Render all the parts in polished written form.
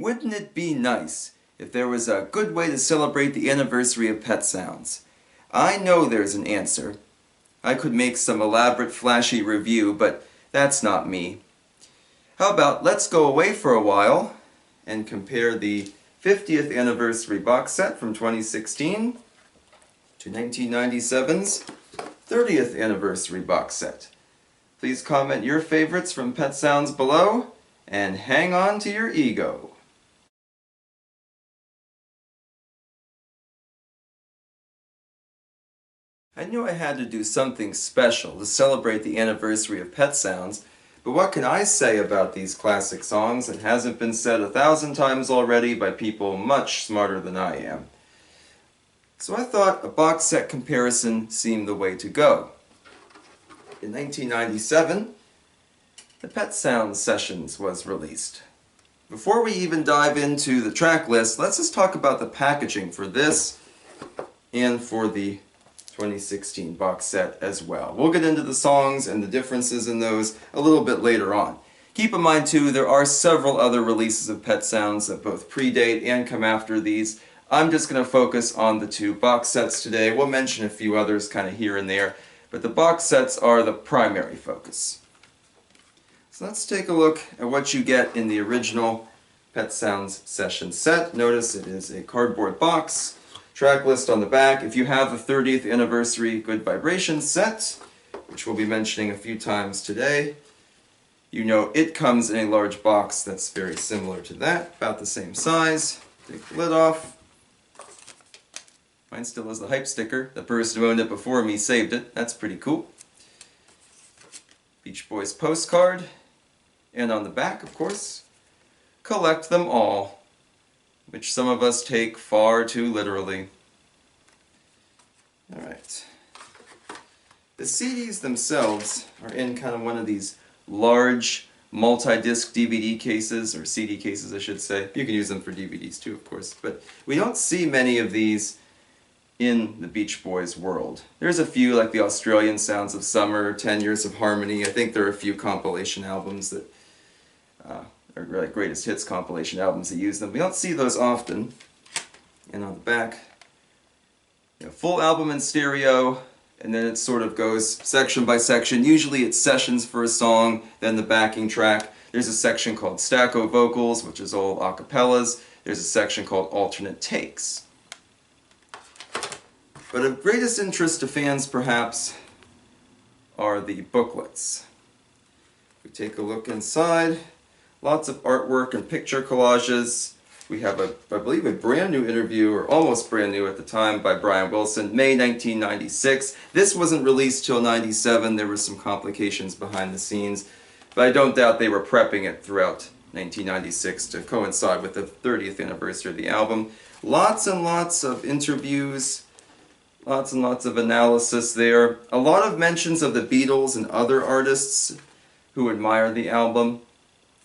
Wouldn't it be nice if there was a good way to celebrate the anniversary of Pet Sounds? I know there's an answer. I could make some elaborate flashy review, but that's not me. How about let's go away for a while and compare the 50th anniversary box set from 2016 to 1997's 30th anniversary box set. Please comment your favorites from Pet Sounds below and hang on to your ego. I knew I had to do something special to celebrate the anniversary of Pet Sounds, but what can I say about these classic songs that hasn't been said 1,000 times already by people much smarter than I am? So I thought a box set comparison seemed the way to go. In 1997, the Pet Sounds Sessions was released. Before we even dive into the track list, let's just talk about the packaging for this and for the 2016 box set as well. We'll get into the songs and the differences in those a little bit later on. Keep in mind too, there are several other releases of Pet Sounds that both predate and come after these. I'm just going to focus on the two box sets today. We'll mention a few others kind of here and there, but the box sets are the primary focus. So let's take a look at what you get in the original Pet Sounds Session set. Notice it is a cardboard box. Track list on the back. If you have the 30th anniversary Good Vibrations set, which we'll be mentioning a few times today, you know it comes in a large box that's very similar to that, about the same size. Take the lid off. Mine still has the hype sticker. The person who owned it before me saved it. That's pretty cool. Beach Boys postcard. And on the back, of course, collect them all, which some of us take far too literally. Alright. The CDs themselves are in kind of one of these large multi-disc DVD cases, or CD cases I should say. You can use them for DVDs too, of course, but we don't see many of these in the Beach Boys world. There's a few, like the Australian Sounds of Summer, 10 Years of Harmony. I think there are a few compilation albums that are like greatest hits compilation albums that use them. We don't see those often. And on the back, full album in stereo, and then it sort of goes section by section. Usually it's sessions for a song, then the backing track. There's a section called stacco vocals, which is all a cappellas. There's a section called alternate takes. But of greatest interest to fans, perhaps, are the booklets. If we take a look inside, lots of artwork and picture collages. We have, I believe, a brand new interview, or almost brand new at the time, by Brian Wilson, May 1996. This wasn't released till 97. There were some complications behind the scenes, but I don't doubt they were prepping it throughout 1996 to coincide with the 30th anniversary of the album. Lots and lots of interviews, lots and lots of analysis there. A lot of mentions of the Beatles and other artists who admire the album.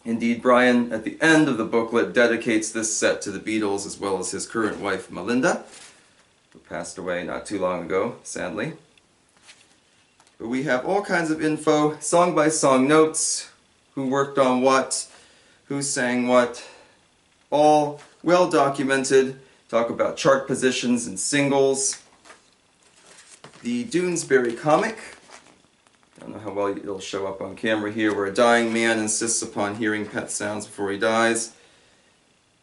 Indeed, Brian, at the end of the booklet, dedicates this set to the Beatles as well as his current wife, Melinda, who passed away not too long ago, sadly. But we have all kinds of info, song-by-song notes, who worked on what, who sang what, all well documented. Talk about chart positions and singles. The Doonesbury comic. I don't know how well it'll show up on camera here, where a dying man insists upon hearing Pet Sounds before he dies.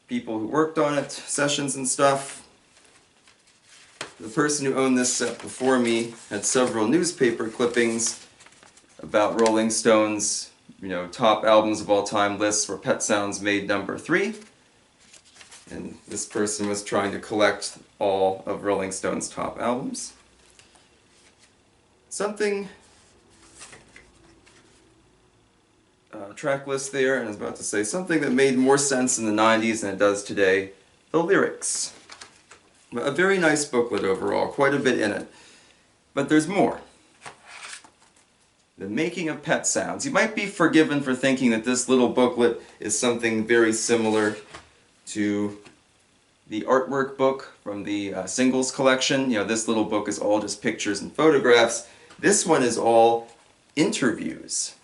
People who worked on it, sessions and stuff. The person who owned this set before me had several newspaper clippings about Rolling Stone's, top albums of all time lists where Pet Sounds made number 3. And this person was trying to collect all of Rolling Stone's top albums. Something track list there, and I was about to say something that made more sense in the 90s than it does today, the lyrics. A very nice booklet overall, quite a bit in it. But there's more. The making of Pet Sounds. You might be forgiven for thinking that this little booklet is something very similar to the artwork book from the singles collection. This little book is all just pictures and photographs. This one is all interviews.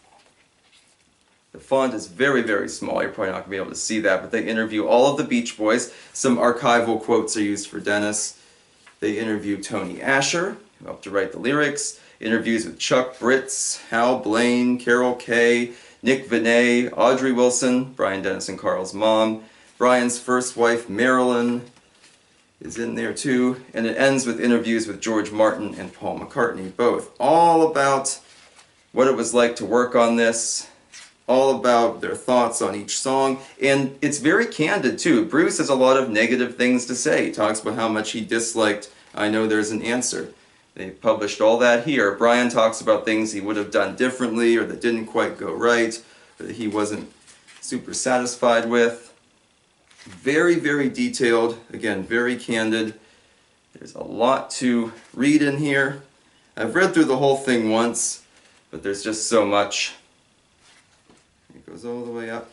The font is very, very small. You're probably not going to be able to see that, but they interview all of the Beach Boys. Some archival quotes are used for Dennis. They interview Tony Asher, who helped to write the lyrics. Interviews with Chuck Britz, Hal Blaine, Carol Kay, Nick Vinay, Audrey Wilson, Brian Dennis and Carl's mom. Brian's first wife, Marilyn, is in there too. And it ends with interviews with George Martin and Paul McCartney, both. All about what it was like to work on this, all about their thoughts on each song, and it's very candid too. Bruce has a lot of negative things to say. He talks about how much he disliked I Know There's an Answer. They published all that here. Brian talks about things he would have done differently or that didn't quite go right, or that he wasn't super satisfied with. Very, very detailed, again, very candid. There's a lot to read in here. I've read through the whole thing once, but there's just so much. It goes all the way up.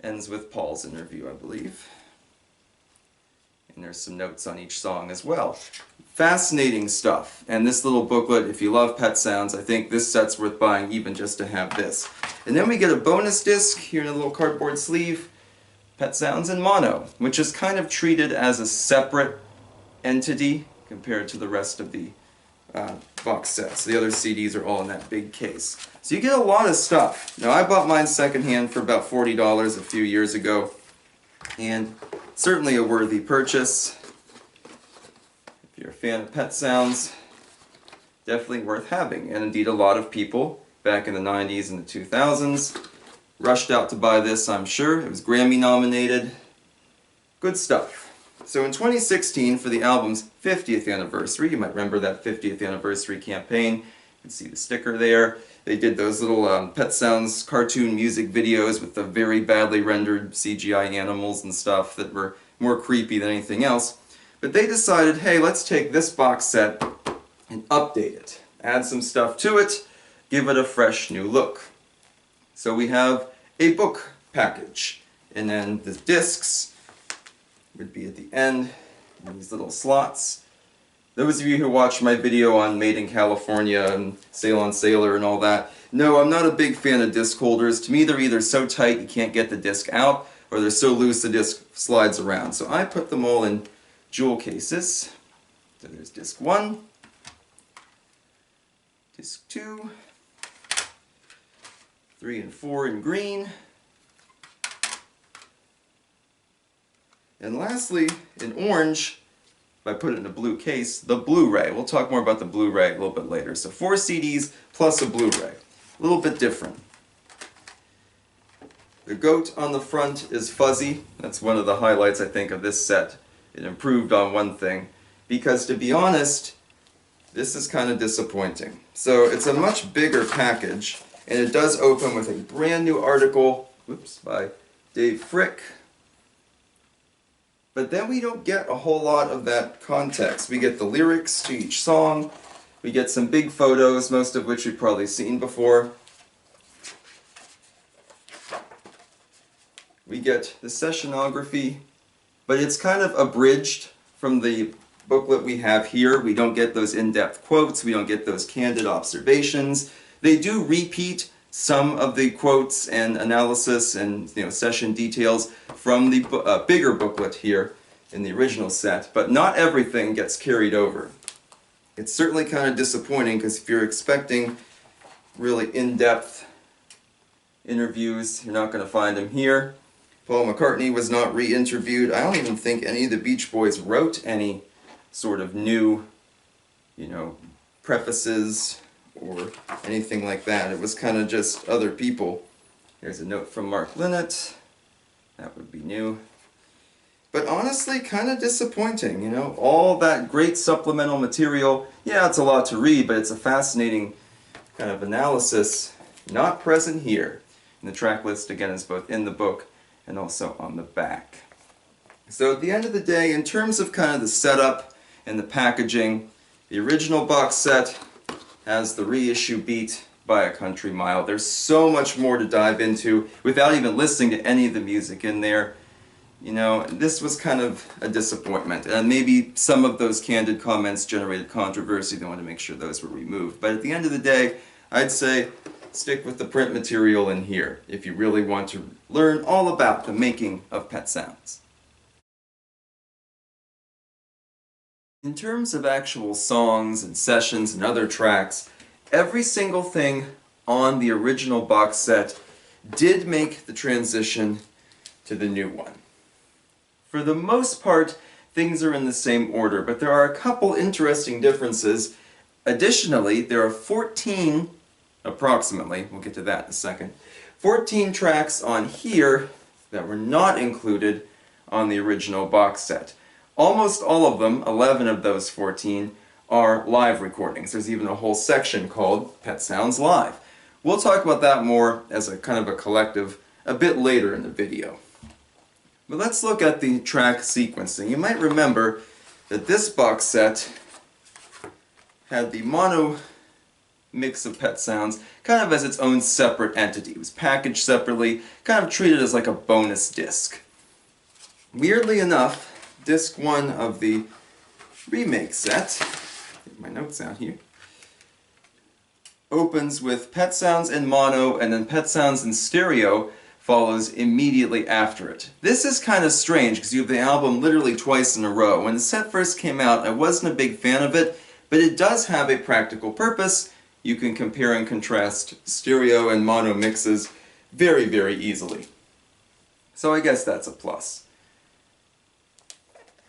Ends with Paul's interview, I believe. And there's some notes on each song as well. Fascinating stuff. And this little booklet, if you love Pet Sounds, I think this set's worth buying even just to have this. And then we get a bonus disc here in a little cardboard sleeve, Pet Sounds in mono, which is kind of treated as a separate entity compared to the rest of the box sets. The other CDs are all in that big case. So you get a lot of stuff. Now I bought mine secondhand for about $40 a few years ago, and certainly a worthy purchase. If you're a fan of Pet Sounds, definitely worth having. And indeed a lot of people back in the 90s and the 2000s rushed out to buy this, I'm sure. It was Grammy nominated. Good stuff. So in 2016, for the album's 50th anniversary, you might remember that 50th anniversary campaign. You can see the sticker there. They did those little Pet Sounds cartoon music videos with the very badly rendered CGI animals and stuff that were more creepy than anything else. But they decided, hey, let's take this box set and update it. Add some stuff to it, give it a fresh new look. So we have a book package, and then the discs would be at the end, in these little slots. Those of you who watched my video on Made in California and Sail on Sailor and all that, no, I'm not a big fan of disc holders. To me, they're either so tight you can't get the disc out, or they're so loose the disc slides around. So I put them all in jewel cases. So there's disc 1, disc 2, 3 and 4 in green, and lastly, in orange, if I put it in a blue case, the Blu-ray. We'll talk more about the Blu-ray a little bit later. So 4 CDs plus a Blu-ray. A little bit different. The goat on the front is fuzzy. That's one of the highlights, I think, of this set. It improved on one thing, because to be honest, this is kind of disappointing. So it's a much bigger package, and it does open with a brand new article, by Dave Frick. But then we don't get a whole lot of that context. We get the lyrics to each song, we get some big photos, most of which you've probably seen before. We get the sessionography, but it's kind of abridged from the booklet we have here. We don't get those in-depth quotes, we don't get those candid observations. They do repeat some of the quotes and analysis and session details from the bigger booklet here in the original set, but not everything gets carried over. It's certainly kind of disappointing, because if you're expecting really in-depth interviews, you're not going to find them here. Paul McCartney was not re-interviewed. I don't even think any of the Beach Boys wrote any sort of new, prefaces or anything like that. It was kind of just other people. Here's a note from Mark Linnett. That would be new. But honestly, kind of disappointing, all that great supplemental material. Yeah, it's a lot to read, but it's a fascinating kind of analysis, not present here. And the track list, again, is both in the book and also on the back. So at the end of the day, in terms of kind of the setup and the packaging, the original box set has the reissue beat by a country mile. There's so much more to dive into without even listening to any of the music in there. This was kind of a disappointment, and maybe some of those candid comments generated controversy. They wanted to make sure those were removed. But at the end of the day, I'd say stick with the print material in here if you really want to learn all about the making of pet sounds. In terms of actual songs and sessions and other tracks, every single thing on the original box set did make the transition to the new one. For the most part, things are in the same order, but there are a couple interesting differences. Additionally, there are 14, approximately, we'll get to that in a second, 14 tracks on here that were not included on the original box set. Almost all of them, 11 of those 14, are live recordings. There's even a whole section called Pet Sounds Live. We'll talk about that more as a kind of a collective a bit later in the video. But let's look at the track sequencing. You might remember that this box set had the mono mix of pet sounds kind of as its own separate entity. It was packaged separately, kind of treated as like a bonus disc. Weirdly enough, disc 1 of the remake set, get my notes out here, opens with pet sounds in mono, and then pet sounds in stereo follows immediately after it. This is kind of strange because you have the album literally twice in a row. When the set first came out, I wasn't a big fan of it, but it does have a practical purpose. You can compare and contrast stereo and mono mixes very, very easily. So I guess that's a plus.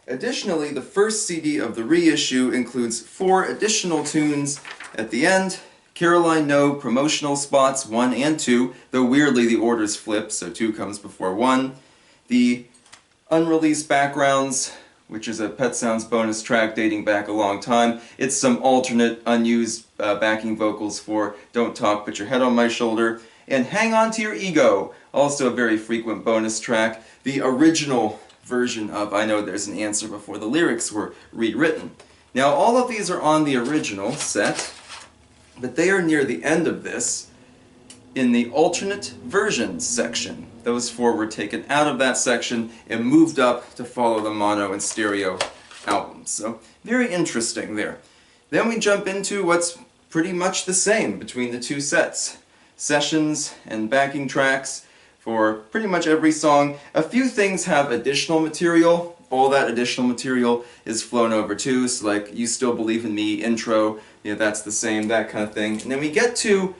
Additionally, the first CD of the reissue includes 4 additional tunes at the end. Caroline No promotional spots 1 and 2, though weirdly the order's flipped, so 2 comes before 1. The unreleased backgrounds, which is a Pet Sounds bonus track dating back a long time. It's some alternate unused backing vocals for Don't Talk, Put Your Head on My Shoulder. And Hang On to Your Ego, also a very frequent bonus track. The original version of I Know There's an Answer before the lyrics were rewritten. Now all of these are on the original set, but they are near the end of this in the alternate versions section. Those 4 were taken out of that section and moved up to follow the mono and stereo albums. So very interesting there. Then we jump into what's pretty much the same between the 2 sets. Sessions and backing tracks for pretty much every song. A few things have additional material. All that additional material is flown over too, so like You Still Believe in Me, intro, that's the same, that kind of thing. And then we get to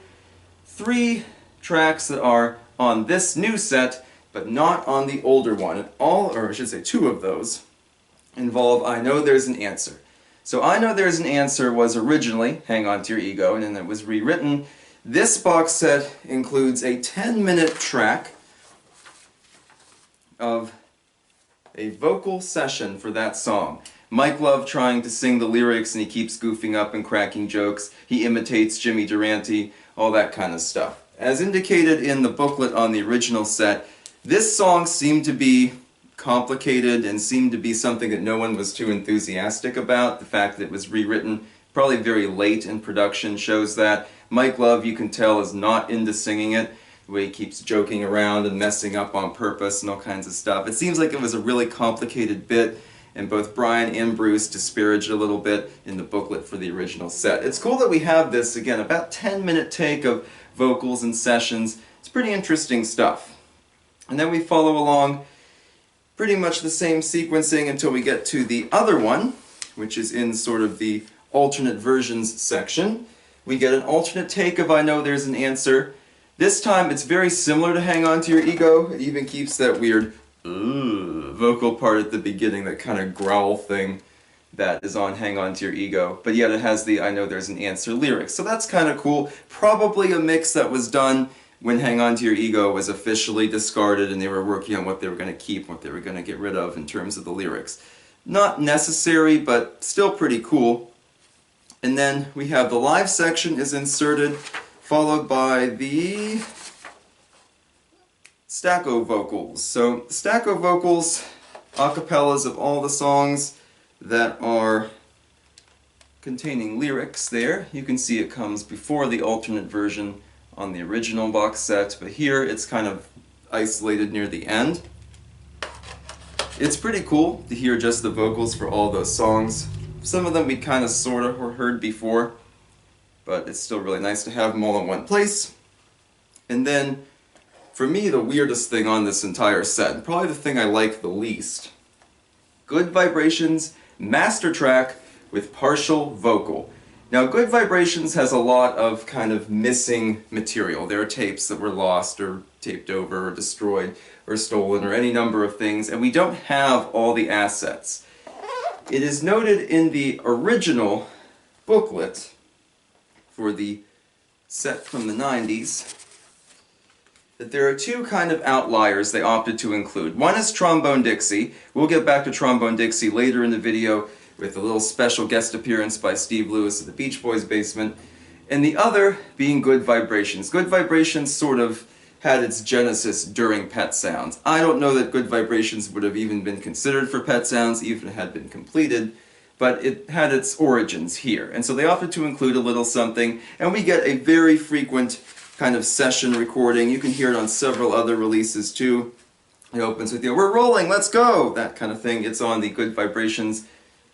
3 tracks that are on this new set, but not on the older one. And or I should say 2 of those, involve I Know There's an Answer. So I Know There's an Answer was originally Hang On to Your Ego, and then it was rewritten. This box set includes a 10-minute track of a vocal session for that song. Mike Love trying to sing the lyrics and he keeps goofing up and cracking jokes. He imitates Jimmy Durante, all that kind of stuff. As indicated in the booklet on the original set, this song seemed to be complicated and seemed to be something that no one was too enthusiastic about. The fact that it was rewritten probably very late in production shows that. Mike Love, you can tell, is not into singing it. The way he keeps joking around and messing up on purpose and all kinds of stuff. It seems like it was a really complicated bit, and both Brian and Bruce disparaged a little bit in the booklet for the original set. It's cool that we have this, again, about 10-minute take of vocals and sessions. It's pretty interesting stuff. And then we follow along pretty much the same sequencing until we get to the other one, which is in sort of the alternate versions section. We get an alternate take of I Know There's an Answer. This time it's very similar to Hang On to Your Ego. It even keeps that weird vocal part at the beginning, that kind of growl thing that is on Hang On to Your Ego, but yet it has the I Know There's an Answer lyrics. So that's kind of cool. Probably a mix that was done when Hang On to Your Ego was officially discarded and they were working on what they were going to keep, what they were going to get rid of in terms of the lyrics. Not necessary, but still pretty cool. And then we have the live section is inserted, followed by the stacco vocals. So stacco vocals, acapellas of all the songs that are containing lyrics there. You can see it comes before the alternate version on the original box set, but here it's kind of isolated near the end. It's pretty cool to hear just the vocals for all those songs. Some of them we kind of sort of heard before, but it's still really nice to have them all in one place. And then, for me, the weirdest thing on this entire set, and probably the thing I like the least, Good Vibrations master track with partial vocal. Now, Good Vibrations has a lot of kind of missing material. There are tapes that were lost or taped over or destroyed or stolen or any number of things, and we don't have all the assets. It is noted in the original booklet for the set from the 90s that there are two kind of outliers they opted to include. One is Trombone Dixie. We'll get back to Trombone Dixie later in the video with a little special guest appearance by Steve Lewis of the Beach Boys basement. And the other being Good Vibrations. Good Vibrations sort of had its genesis during Pet Sounds. I don't know that Good Vibrations would have even been considered for Pet Sounds, even if it had been completed, but it had its origins here. And so they opted to include a little something, and we get a very frequent kind of session recording. You can hear it on several other releases too. It opens with, we're rolling, let's go! That kind of thing. It's on the Good Vibrations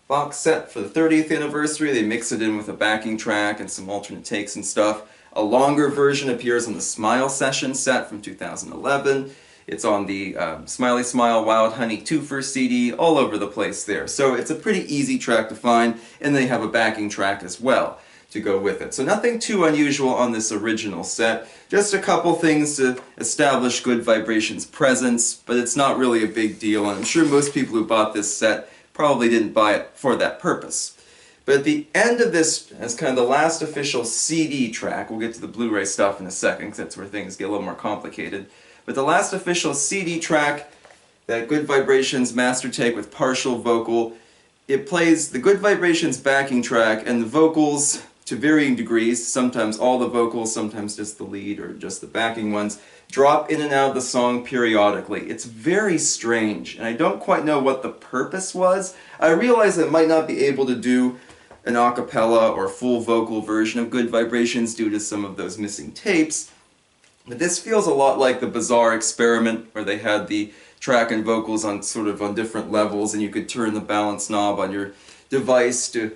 box set for the 30th anniversary. They mix it in with a backing track and some alternate takes and stuff. A longer version appears on the Smile Session set from 2011. It's on the Smiley Smile Wild Honey Twofer CD, all over the place there. So it's a pretty easy track to find, and they have a backing track as well to go with it. So nothing too unusual on this original set. Just a couple things to establish Good Vibrations' presence, but it's not really a big deal, and I'm sure most people who bought this set probably didn't buy it for that purpose. But at the end of this, as kind of the last official CD track, we'll get to the Blu-ray stuff in a second, because that's where things get a little more complicated. But the last official CD track, that Good Vibrations master take with partial vocal, it plays the Good Vibrations backing track and the vocals to varying degrees, sometimes all the vocals, sometimes just the lead or just the backing ones, drop in and out of the song periodically. It's very strange, and I don't quite know what the purpose was. I realize I might not be able to do an a cappella or full vocal version of Good Vibrations due to some of those missing tapes, but this feels a lot like the Bizarre Experiment, where they had the track and vocals on sort of on different levels, and you could turn the balance knob on your device to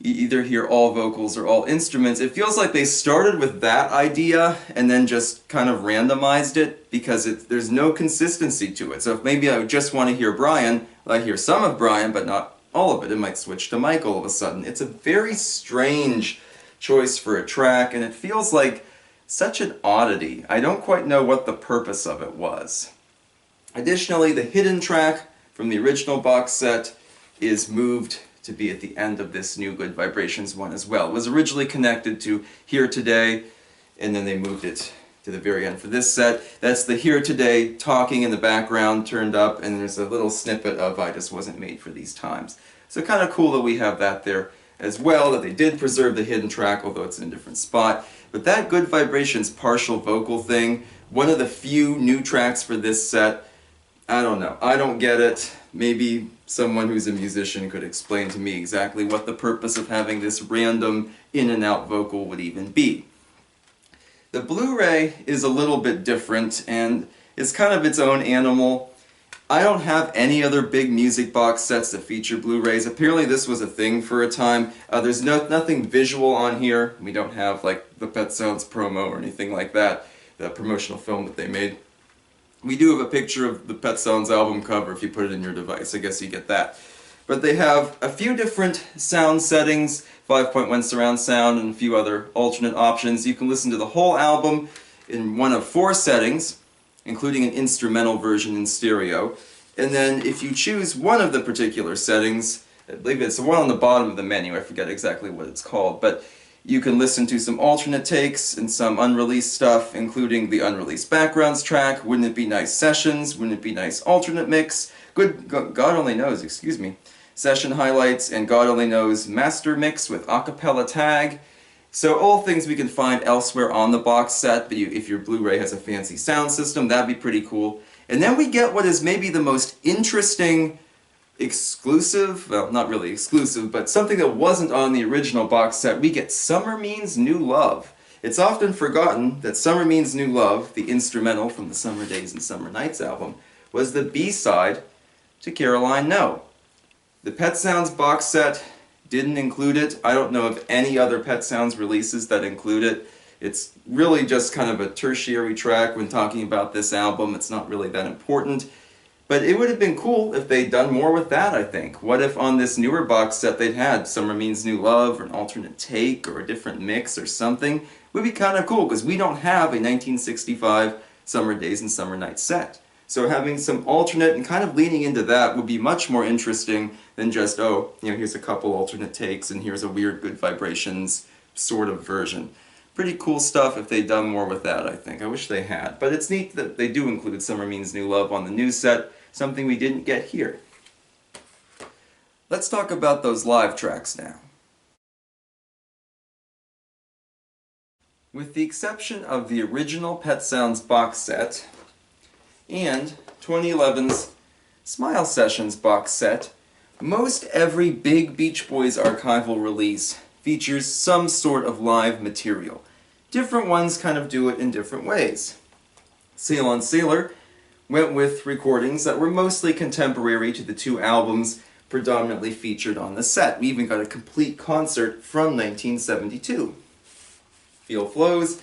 either hear all vocals or all instruments. It feels like they started with that idea and then just kind of randomized it, because there's no consistency to it. So if maybe I just want to hear Brian, I hear some of Brian but not all of it. It might switch to Mike all of a sudden. It's a very strange choice for a track, and it feels like such an oddity. I don't quite know what the purpose of it was. Additionally, the hidden track from the original box set is moved to be at the end of this new Good Vibrations one as well. It was originally connected to Here Today, and then they moved it to the very end for this set. That's the Here Today talking in the background turned up, and there's a little snippet of I Just Wasn't Made for These Times. So kind of cool that we have that there as well, that they did preserve the hidden track, although it's in a different spot. But that Good Vibrations partial vocal thing, one of the few new tracks for this set, I don't know. I don't get it. Maybe someone who's a musician could explain to me exactly what the purpose of having this random in and out vocal would even be. The Blu-ray is a little bit different, and it's kind of its own animal. I don't have any other big music box sets that feature Blu-rays. Apparently this was a thing for a time. There's nothing visual on here. We don't have like the Pet Sounds promo or anything like that, the promotional film that they made. We do have a picture of the Pet Sounds album cover if you put it in your device. I guess you get that. But they have a few different sound settings, 5.1 surround sound and a few other alternate options. You can listen to the whole album in one of 4 settings, including an instrumental version in stereo. And then if you choose one of the particular settings, I believe it's the one on the bottom of the menu, I forget exactly what it's called, but you can listen to some alternate takes and some unreleased stuff, including the unreleased backgrounds track, Wouldn't It Be Nice Sessions, Wouldn't It Be Nice alternate mix, God Only Knows, excuse me, session highlights, and God Only Knows master mix with a cappella tag. So all things we can find elsewhere on the box set, but if your Blu-ray has a fancy sound system, that'd be pretty cool. And then we get what is maybe the most interesting exclusive, well, not really exclusive, but something that wasn't on the original box set. We get Summer Means New Love. It's often forgotten that Summer Means New Love, the instrumental from the Summer Days and Summer Nights album, was the B-side to Caroline No. The Pet Sounds box set didn't include it. I don't know of any other Pet Sounds releases that include it. It's really just kind of a tertiary track when talking about this album. It's not really that important. But it would have been cool if they'd done more with that, I think. What if on this newer box set they'd had Summer Means New Love, or an alternate take, or a different mix, or something? It would be kind of cool, because we don't have a 1965 Summer Days and Summer Nights set. So having some alternate and kind of leaning into that would be much more interesting than just, oh, you know, here's a couple alternate takes and here's a weird Good Vibrations sort of version. Pretty cool stuff if they'd done more with that, I think. I wish they had. But it's neat that they do include Summer Means New Love on the new set, something we didn't get here. Let's talk about those live tracks now. With the exception of the original Pet Sounds box set, and 2011's Smile Sessions box set, most every big Beach Boys archival release features some sort of live material. Different ones kind of do it in different ways. Sail on Sailor went with recordings that were mostly contemporary to the two albums predominantly featured on the set. We even got a complete concert from 1972. Feel Flows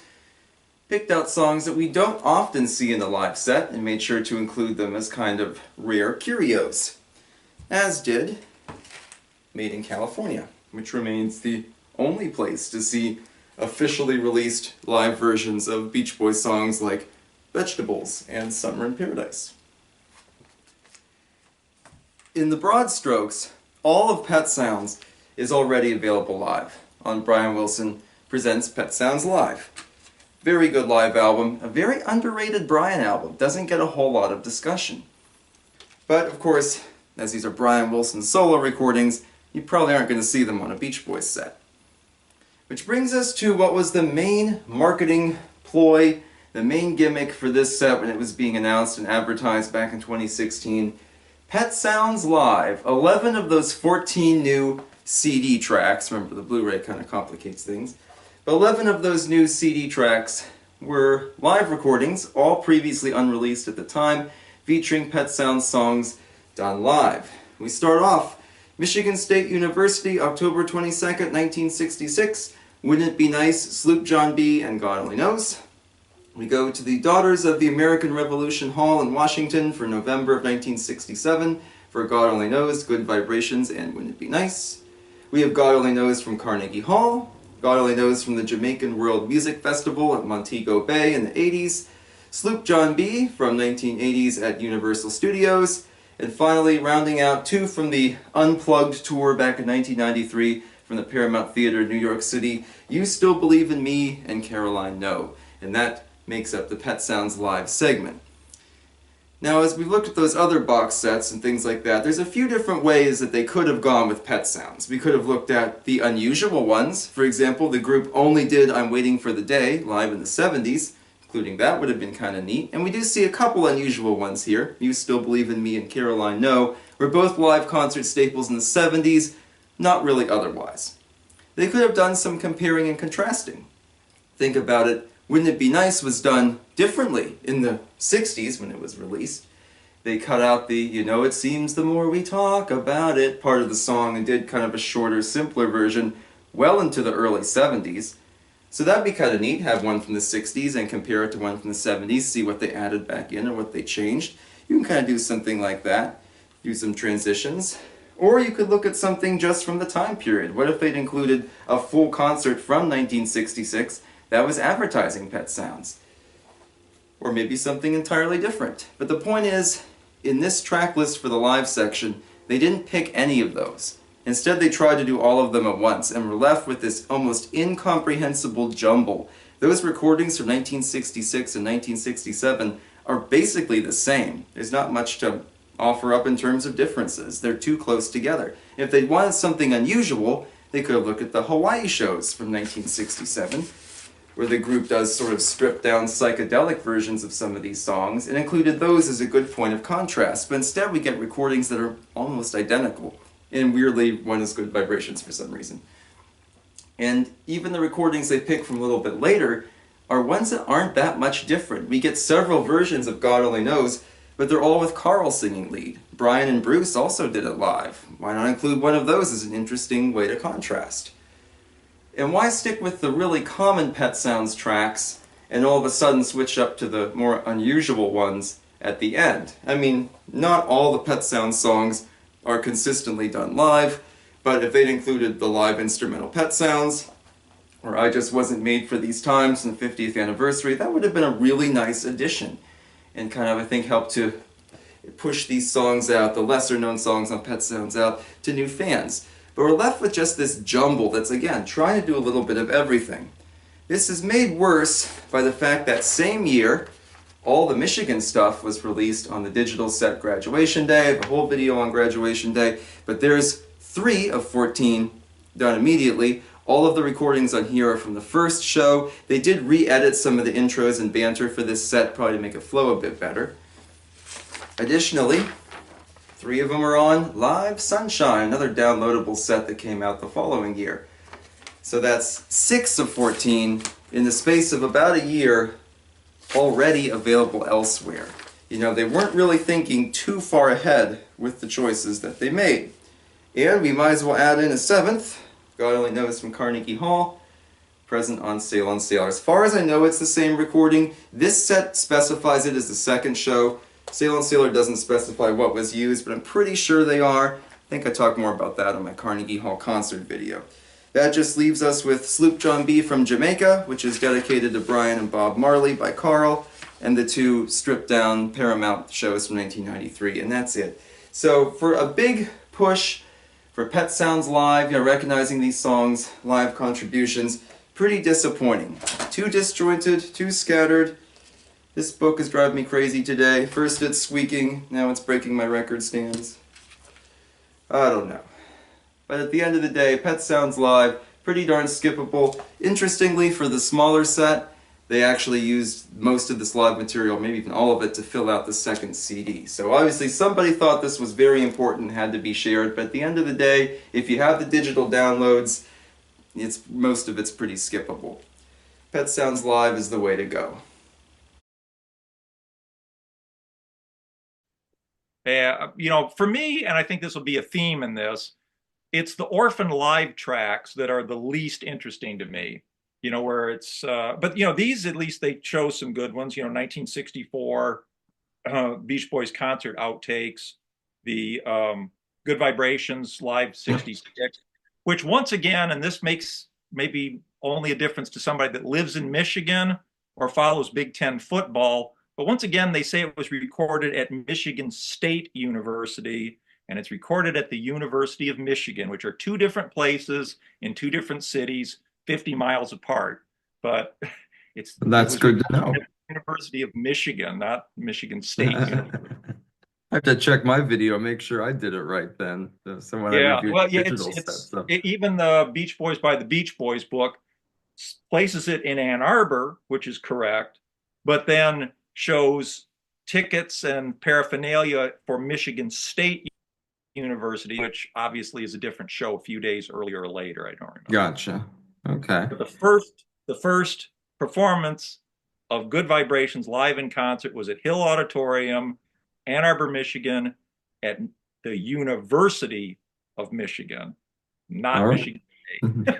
picked out songs that we don't often see in the live set and made sure to include them as kind of rare curios. As did Made in California, which remains the only place to see officially released live versions of Beach Boys songs like Vegetables and Summer in Paradise. In the broad strokes, all of Pet Sounds is already available live on Brian Wilson Presents Pet Sounds Live. Very good live album, a very underrated Brian album, doesn't get a whole lot of discussion. But of course, as these are Brian Wilson solo recordings, you probably aren't going to see them on a Beach Boys set. Which brings us to what was the main marketing ploy, the main gimmick for this set when it was being announced and advertised back in 2016. Pet Sounds Live. 11 of those 14 new CD tracks, remember the Blu-ray kind of complicates things, but 11 of those new CD tracks were live recordings, all previously unreleased at the time, featuring Pet Sounds songs done live. We start off Michigan State University, October 22nd, 1966, Wouldn't It Be Nice, Sloop John B. and God Only Knows. We go to the Daughters of the American Revolution Hall in Washington for November of 1967 for God Only Knows, Good Vibrations, and Wouldn't It Be Nice. We have God Only Knows from Carnegie Hall, God Only Knows from the Jamaican World Music Festival at Montego Bay in the 80s, Sloop John B. from 1980s at Universal Studios, and finally rounding out two from the Unplugged tour back in 1993 from the Paramount Theater in New York City, You Still Believe in Me and Caroline No. And that makes up the Pet Sounds Live segment. Now, as we've looked at those other box sets and things like that, there's a few different ways that they could have gone with Pet Sounds. We could have looked at the unusual ones. For example, the group only did I'm Waiting for the Day live in the 70s, including that would have been kind of neat. And we do see a couple unusual ones here. You Still Believe in Me and Caroline No were both live concert staples in the 70s, not really otherwise. They could have done some comparing and contrasting. Think about it. Wouldn't It Be Nice was done differently in the 60s when it was released. They cut out the, you know, it seems the more we talk about it part of the song and did kind of a shorter, simpler version well into the early 70s. So that'd be kind of neat, have one from the 60s and compare it to one from the 70s, see what they added back in or what they changed. You can kind of do something like that, do some transitions. Or you could look at something just from the time period. What if they'd included a full concert from 1966 that was advertising Pet Sounds? Or maybe something entirely different. But the point is, in this track list for the live section, they didn't pick any of those. Instead, they tried to do all of them at once, and were left with this almost incomprehensible jumble. Those recordings from 1966 and 1967 are basically the same. There's not much to offer up in terms of differences. They're too close together. If they wanted something unusual, they could have looked at the Hawaii shows from 1967, where the group does sort of stripped down psychedelic versions of some of these songs, and included those as a good point of contrast. But instead we get recordings that are almost identical, and weirdly one is Good Vibrations for some reason. And even the recordings they pick from a little bit later are ones that aren't that much different. We get several versions of God Only Knows, but they're all with Carl singing lead. Brian and Bruce also did it live. Why not include one of those as an interesting way to contrast? And why stick with the really common Pet Sounds tracks and all of a sudden switch up to the more unusual ones at the end? I mean, not all the Pet Sounds songs are consistently done live, but if they'd included the live instrumental Pet Sounds, or I Just Wasn't Made for These Times and the 50th anniversary, that would have been a really nice addition and kind of, I think, help to push these songs out, the lesser known songs on Pet Sounds out, to new fans. But we're left with just this jumble that's, again, trying to do a little bit of everything. This is made worse by the fact that same year, all the Michigan stuff was released on the digital set Graduation Day. I have a whole video on Graduation Day, but there's 3 of 14 done immediately. All of the recordings on here are from the first show. They did re-edit some of the intros and banter for this set, probably to make it flow a bit better. Additionally, 3 of them are on Live Sunshine, another downloadable set that came out the following year. So that's 6 of 14 in the space of about a year already available elsewhere. You know, they weren't really thinking too far ahead with the choices that they made. And we might as well add in a 7th, God Only Knows, from Carnegie Hall, present on Sail on Sailor. As far as I know, it's the same recording. This set specifies it as the second show. Sail on Sailor doesn't specify what was used, but I'm pretty sure they are. I think I talk more about that on my Carnegie Hall concert video. That just leaves us with Sloop John B. from Jamaica, which is dedicated to Brian and Bob Marley by Carl, and the 2 stripped-down Paramount shows from 1993, and that's it. So for a big push for Pet Sounds Live, you know, recognizing these songs, live contributions, pretty disappointing. Too disjointed, too scattered. This book is driving me crazy today. First it's squeaking, now it's breaking my record stands. I don't know. But at the end of the day, Pet Sounds Live, pretty darn skippable. Interestingly, for the smaller set, they actually used most of this live material, maybe even all of it, to fill out the second CD. So obviously somebody thought this was very important and had to be shared, but at the end of the day, if you have the digital downloads, most of it's pretty skippable. Pet Sounds Live is the way to go. You know, for me, and I think this will be a theme in this, it's the orphan live tracks that are the least interesting to me. You know, where it's, but you know, these at least they chose some good ones. You know, 1964 Beach Boys concert outtakes, the Good Vibrations Live '66, which once again, and this makes maybe only a difference to somebody that lives in Michigan or follows Big Ten football. But once again, they say it was recorded at Michigan State University, and it's recorded at the University of Michigan, which are 2 different places in 2 different cities, 50 miles apart. But That's good to know. University of Michigan, not Michigan State University. I have to check my video, make sure I did it right then. So when I review digital stuff. Even the Beach Boys by the Beach Boys book places it in Ann Arbor, which is correct, but then shows tickets and paraphernalia for Michigan State University, which obviously is a different show a few days earlier or later. I don't remember. Gotcha. Okay. But the first performance of Good Vibrations live in concert was at Hill Auditorium, Ann Arbor, Michigan, at the University of Michigan, not Michigan State.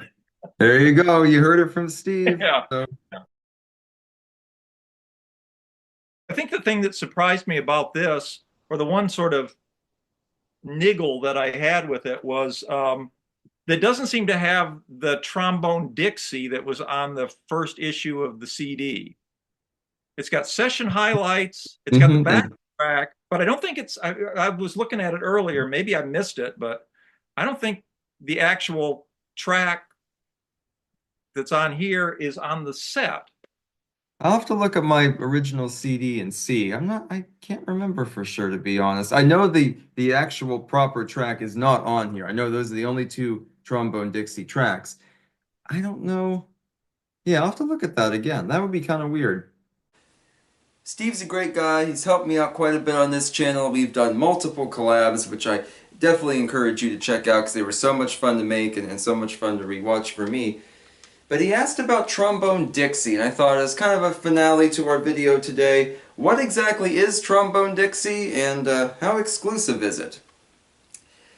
There you go. You heard it from Steve. Yeah. So. I think the thing that surprised me about this, or the one sort of niggle that I had with it, was that doesn't seem to have the Trombone Dixie that was on the first issue of the CD. It's got session highlights, it's got the backtrack, but I don't think it's, I was looking at it earlier, maybe I missed it, but I don't think the actual track that's on here is on the set. I'll have to look at my original CD and see. I can't remember for sure, to be honest. I know the actual proper track is not on here. I know those are the only 2 Trombone Dixie tracks. I don't know. Yeah, I'll have to look at that again. That would be kind of weird. Steve's a great guy. He's helped me out quite a bit on this channel. We've done multiple collabs, which I definitely encourage you to check out because they were so much fun to make and so much fun to rewatch for me. But he asked about Trombone Dixie, and I thought as kind of a finale to our video today, what exactly is Trombone Dixie and how exclusive is it?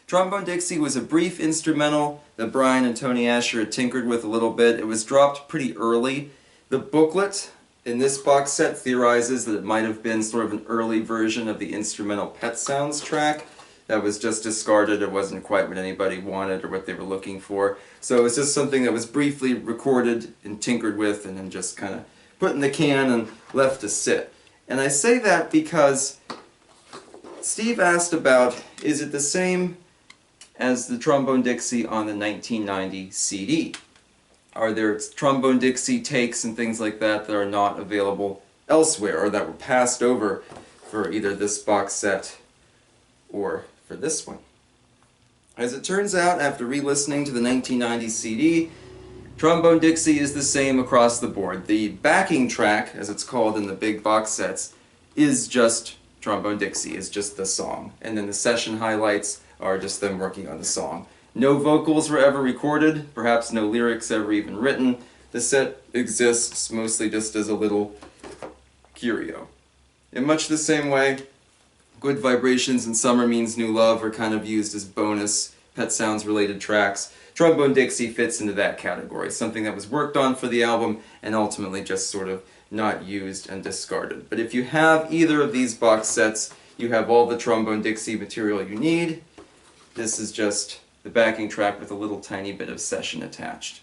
Trombone Dixie was a brief instrumental that Brian and Tony Asher had tinkered with a little bit. It was dropped pretty early. The booklet in this box set theorizes that it might have been sort of an early version of the instrumental Pet Sounds track that was just discarded. It wasn't quite what anybody wanted or what they were looking for. So it was just something that was briefly recorded and tinkered with and then just kind of put in the can and left to sit. And I say that because Steve asked about, is it the same as the Trombone Dixie on the 1990 CD? Are there Trombone Dixie takes and things like that that are not available elsewhere or that were passed over for either this box set or for this one? As it turns out, after re-listening to the 1990 CD, Trombone Dixie is the same across the board. The backing track, as it's called in the big box sets, is just Trombone Dixie, is just the song. And then the session highlights are just them working on the song. No vocals were ever recorded, perhaps no lyrics ever even written. The set exists mostly just as a little curio. In much the same way, Good Vibrations and Summer Means New Love are kind of used as bonus Pet Sounds related tracks. Trombone Dixie fits into that category, something that was worked on for the album and ultimately just sort of not used and discarded. But if you have either of these box sets, you have all the Trombone Dixie material you need. This is just the backing track with a little tiny bit of session attached.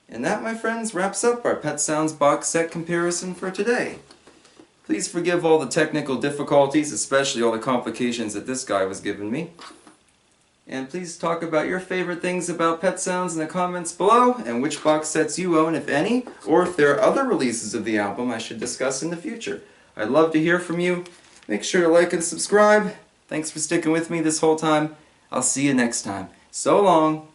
And that, my friends, wraps up our Pet Sounds box set comparison for today. Please forgive all the technical difficulties, especially all the complications that this guy was giving me. And please talk about your favorite things about Pet Sounds in the comments below, and which box sets you own, if any, or if there are other releases of the album I should discuss in the future. I'd love to hear from you. Make sure to like and subscribe. Thanks for sticking with me this whole time. I'll see you next time. So long.